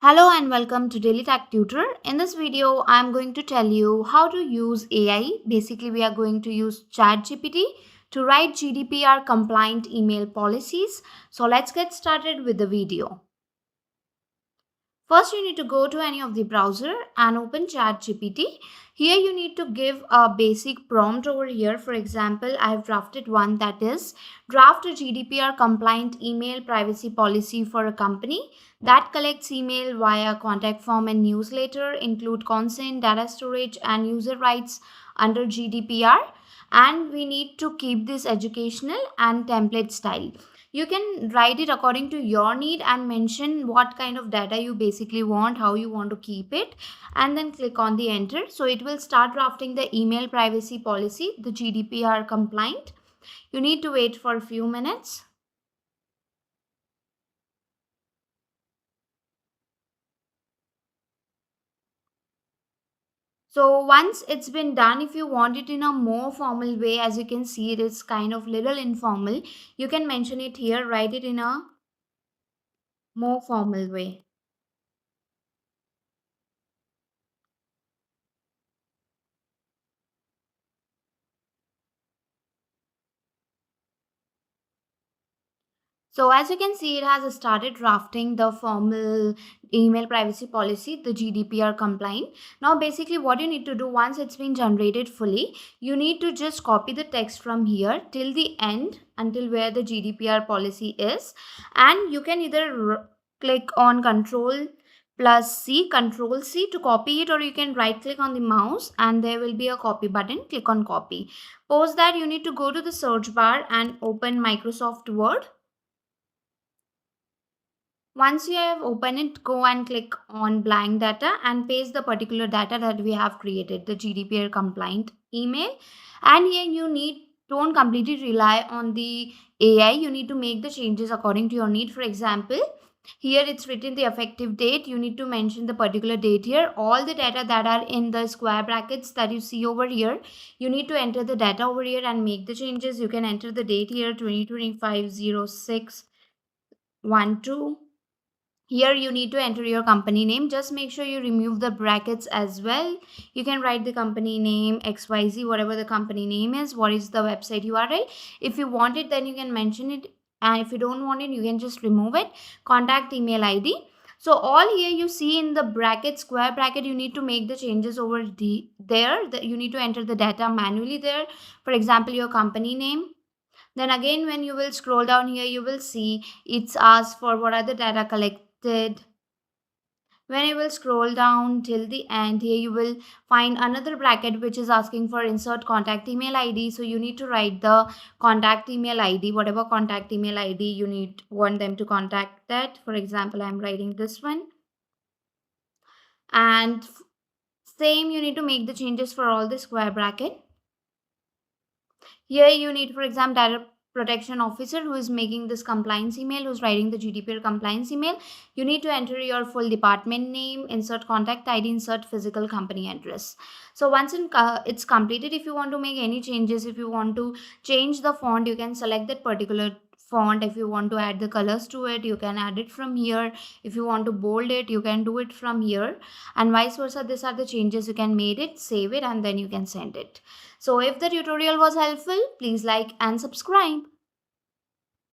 Hello and welcome to Daily Tech Tutor. In this video, I'm going to tell you how to use AI. Basically, we are going to use ChatGPT to write GDPR compliant email policies. So let's get started with the video. First, you need to go to any of the browser and open ChatGPT. Here, you need to give a basic prompt over here. For example, I have drafted one that is draft a GDPR compliant email privacy policy for a company that collects email via contact form and newsletter, include consent, data storage, and user rights under GDPR. And we need to keep this educational and template style. You can write it according to your need and mention what kind of data you basically want, how you want to keep it, and then click on the enter. So it will start drafting the email privacy policy, the GDPR compliant. You need to wait for a few minutes. So once it's been done, if you want it in a more formal way, as you can see, it is kind of little informal. You can mention it here, write it in a more formal way. So as you can see, it has started drafting the formal email privacy policy, the GDPR compliant. Now basically what you need to do once it's been generated fully, you need to just copy the text from here till the end until where the GDPR policy is. And you can either click on Control C to copy it, or you can right click on the mouse and there will be a copy button. Click on copy. Post that, you need to go to the search bar and open Microsoft Word. Once you have opened it, go and click on blank data and paste the particular data that we have created, the GDPR compliant email. And here you don't completely rely on the AI. You need to make the changes according to your need. For example, here it's written the effective date. You need to mention the particular date here. All the data that are in the square brackets that you see over here, you need to enter the data over here and make the changes. You can enter the date here, 2025-06-12. Here you need to enter your company name. Just make sure you remove the brackets as well. You can write the company name XYZ, whatever the company name is. What is the website URL? If you want it, then you can mention it. And if you don't want it, you can just remove it. Contact email ID. So all here you see in the bracket, square bracket, you need to make the changes over there. You need to enter the data manually there. For example, your company name. Then again, when you will scroll down here, you will see it's asked for what are the data collected. When you will scroll down till the end, here you will find another bracket which is asking for insert contact email ID. So you need to write the contact email ID, whatever contact email ID you want them to contact that. For example, I'm writing this one. And same, you need to make the changes for all the square bracket. Here you need, for example, data protection officer who is making this compliance email, who's writing the GDPR compliance email. You need to enter your full department name, insert contact ID, insert physical company address. So once it's completed, if you want to make any changes, if you want to change the font, you can select that particular font. If you want to add the colors to it, you can add it from here. If you want to bold it, you can do it from here, and vice versa. These are the changes. You can make it, save it, and then you can send it. So if the tutorial was helpful, please like and subscribe.